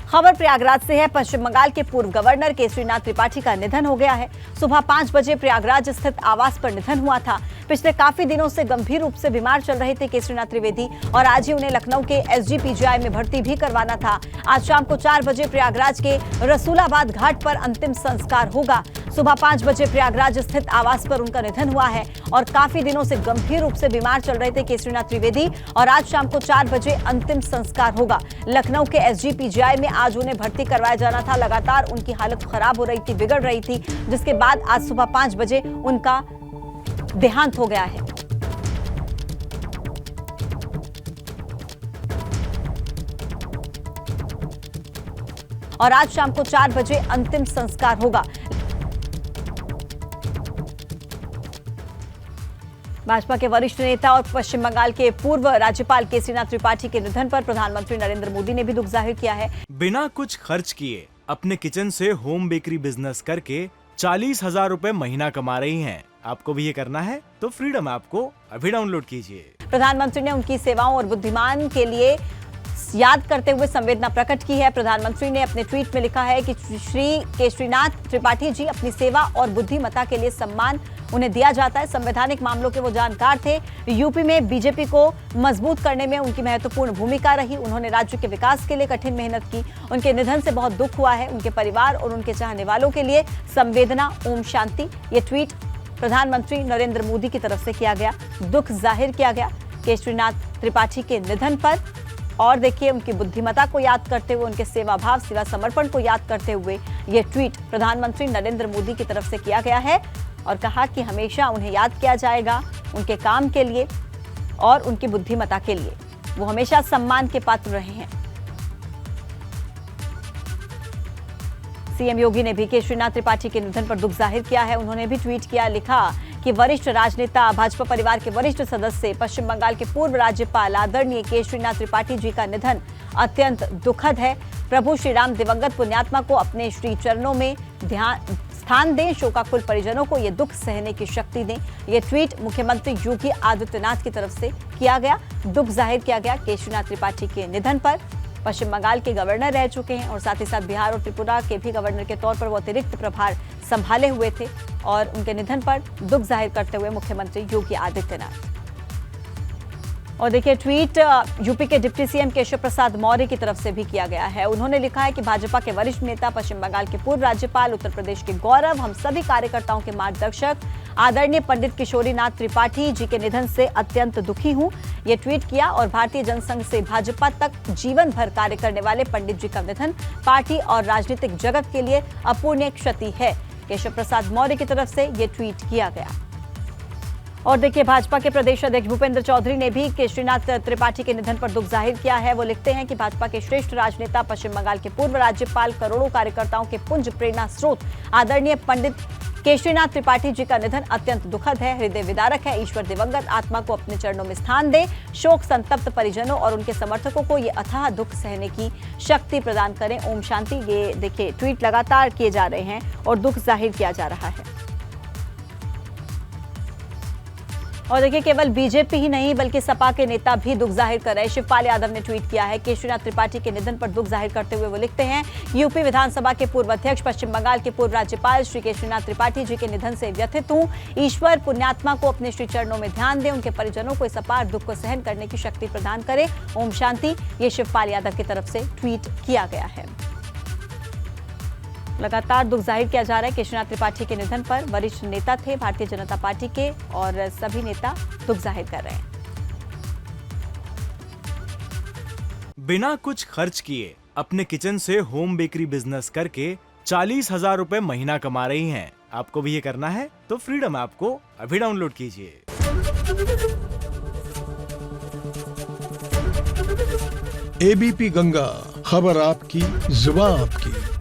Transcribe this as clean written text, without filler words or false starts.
खबर प्रयागराज से है। पश्चिम बंगाल के पूर्व गवर्नर केसरीनाथ त्रिपाठी का निधन हो गया है। सुबह 5 बजे प्रयागराज स्थित आवास पर निधन हुआ था। पिछले काफी दिनों से गंभीर रूप से बीमार चल रहे थे केसरीनाथ त्रिवेदी और आज ही उन्हें लखनऊ के एसजीपीजीआई में भर्ती भी करवाना था। आज शाम को 4 बजे प्रयागराज के रसूलाबाद घाट पर अंतिम संस्कार होगा। सुबह 5 बजे प्रयागराज स्थित आवास पर उनका निधन हुआ है और काफी दिनों से गंभीर रूप से बीमार चल रहे थे केसरीनाथ त्रिवेदी और आज शाम को 4 बजे अंतिम संस्कार होगा। लखनऊ के एसजीपीजीआई में आज उन्हें भर्ती करवाया जाना था। लगातार उनकी हालत खराब हो रही थी, बिगड़ रही थी, जिसके बाद आज सुबह 5 बजे उनका देहांत हो गया है। और आज शाम को 4 बजे अंतिम संस्कार होगा। भाजपा के वरिष्ठ नेता और पश्चिम बंगाल के पूर्व राज्यपाल केसरीनाथ त्रिपाठी के निधन पर प्रधानमंत्री नरेंद्र मोदी ने भी दुख जाहिर किया है। बिना कुछ खर्च किए अपने किचन से होम बेकरी बिजनेस करके 40,000 रुपए महीना कमा रही हैं। आपको भी ये करना है तो फ्रीडम ऐप को अभी डाउनलोड कीजिए। प्रधानमंत्री ने उनकी सेवाओं और बुद्धिमान के लिए याद करते हुए संवेदना प्रकट की है। प्रधानमंत्री ने अपने ट्वीट में लिखा है कि श्री केसरीनाथ त्रिपाठी जी अपनी सेवा और बुद्धिमत्ता के लिए सम्मान उन्हें दिया जाता है। संवैधानिक मामलों के वो जानकार थे। यूपी में बीजेपी को मजबूत करने में उनकी महत्वपूर्ण भूमिका रही। उन्होंने राज्य के विकास के लिए कठिन मेहनत की। उनके निधन से बहुत दुख हुआ है। उनके परिवार और उनके चाहने वालों के लिए संवेदना, ओम शांति। ये ट्वीट प्रधानमंत्री नरेंद्र मोदी की तरफ से किया गया। दुख जाहिर किया गया केसरीनाथ त्रिपाठी के निधन पर। और देखिए, उनकी बुद्धिमत्ता को याद करते हुए, उनके सेवा भाव, सेवा समर्पण को याद करते हुए ये ट्वीट प्रधानमंत्री नरेंद्र मोदी की तरफ से किया गया है और कहा कि हमेशा उन्हें याद किया जाएगा उनके काम के लिए और उनकी बुद्धिमत्ता के लिए। वो हमेशा सम्मान के पात्र रहे हैं। सीएम योगी ने भी केसरीनाथ त्रिपाठी के निधन पर दुख जाहिर किया है। उन्होंने भी ट्वीट किया, लिखा कि वरिष्ठ राजनेता, भाजपा परिवार के वरिष्ठ सदस्य, पश्चिम बंगाल के पूर्व राज्यपाल आदरणीय केसरीनाथ त्रिपाठी जी का निधन अत्यंत दुखद है। प्रभु श्री राम दिवंगत पुण्यात्मा को अपने श्री चरणों में स्थान दें। शोकाकुल परिजनों को ये दुख सहने की शक्ति दें। ये ट्वीट मुख्यमंत्री योगी आदित्यनाथ की तरफ से किया गया। दुख जाहिर किया गया केसरीनाथ त्रिपाठी के निधन पर। पश्चिम बंगाल के गवर्नर रह चुके हैं और साथ ही साथ बिहार और त्रिपुरा के भी गवर्नर के तौर पर वो अतिरिक्त प्रभार संभाले हुए थे और उनके निधन पर दुख जाहिर करते हुए मुख्यमंत्री योगी आदित्यनाथ। और देखिए, ट्वीट यूपी के डिप्टी सीएम केशव प्रसाद मौर्य की तरफ से भी किया गया है। उन्होंने लिखा है कि भाजपा के वरिष्ठ नेता, पश्चिम बंगाल के पूर्व राज्यपाल, उत्तर प्रदेश के गौरव, हम सभी कार्यकर्ताओं के मार्गदर्शक आदरणीय पंडित किशोरीनाथ त्रिपाठी जी के निधन से अत्यंत दुखी हूं। ये ट्वीट किया और भारतीय जनसंघ से भाजपा तक जीवन भर कार्य करने वाले पंडित जी का निधन पार्टी और राजनीतिक जगत के लिए अपूरणीय क्षति है। केशव प्रसाद मौर्य की तरफ से ये ट्वीट किया गया। और देखिए, भाजपा के प्रदेश अध्यक्ष भूपेंद्र चौधरी ने भी केसरीनाथ त्रिपाठी के निधन पर दुख जाहिर किया है। वो लिखते हैं कि भाजपा के श्रेष्ठ राजनेता, पश्चिम बंगाल के पूर्व राज्यपाल, करोड़ों कार्यकर्ताओं के पुंज प्रेरणा स्रोत आदरणीय पंडित केसरीनाथ त्रिपाठी जी का निधन अत्यंत दुखद है, हृदय विदारक है। ईश्वर दिवंगत आत्मा को अपने चरणों में स्थान दे। शोक संतप्त परिजनों और उनके समर्थकों को ये अथाह दुख सहने की शक्ति प्रदान करें। ओम शांति। ये देखिए, ट्वीट लगातार किए जा रहे हैं और दुख जाहिर किया जा रहा है। और देखिए, केवल बीजेपी ही नहीं बल्कि सपा के नेता भी दुख जाहिर कर रहे हैं। शिवपाल यादव ने ट्वीट किया है। केसरीनाथ त्रिपाठी के निधन पर दुख जाहिर करते हुए वो लिखते हैं, यूपी विधानसभा के पूर्व अध्यक्ष, पश्चिम बंगाल के पूर्व राज्यपाल श्री केसरीनाथ त्रिपाठी जी के निधन से व्यथित हूं। ईश्वर पुण्यात्मा को अपने श्री चरणों में ध्यान दें। उनके परिजनों को इस अपार दुख को सहन करने की शक्ति प्रदान करें। ओम शांति। ये शिवपाल यादव की तरफ से ट्वीट किया गया है। लगातार दुख जाहिर किया जा रहा है केसरीनाथ त्रिपाठी के निधन पर। वरिष्ठ नेता थे भारतीय जनता पार्टी के और सभी नेता दुख जाहिर कर रहे हैं। बिना कुछ खर्च किए अपने किचन से होम बेकरी बिजनेस करके 40,000 रुपए महीना कमा रही हैं। आपको भी ये करना है तो फ्रीडम ऐप को अभी डाउनलोड कीजिए। एबीपी गंगा, खबर आपकी, जुबान आपकी।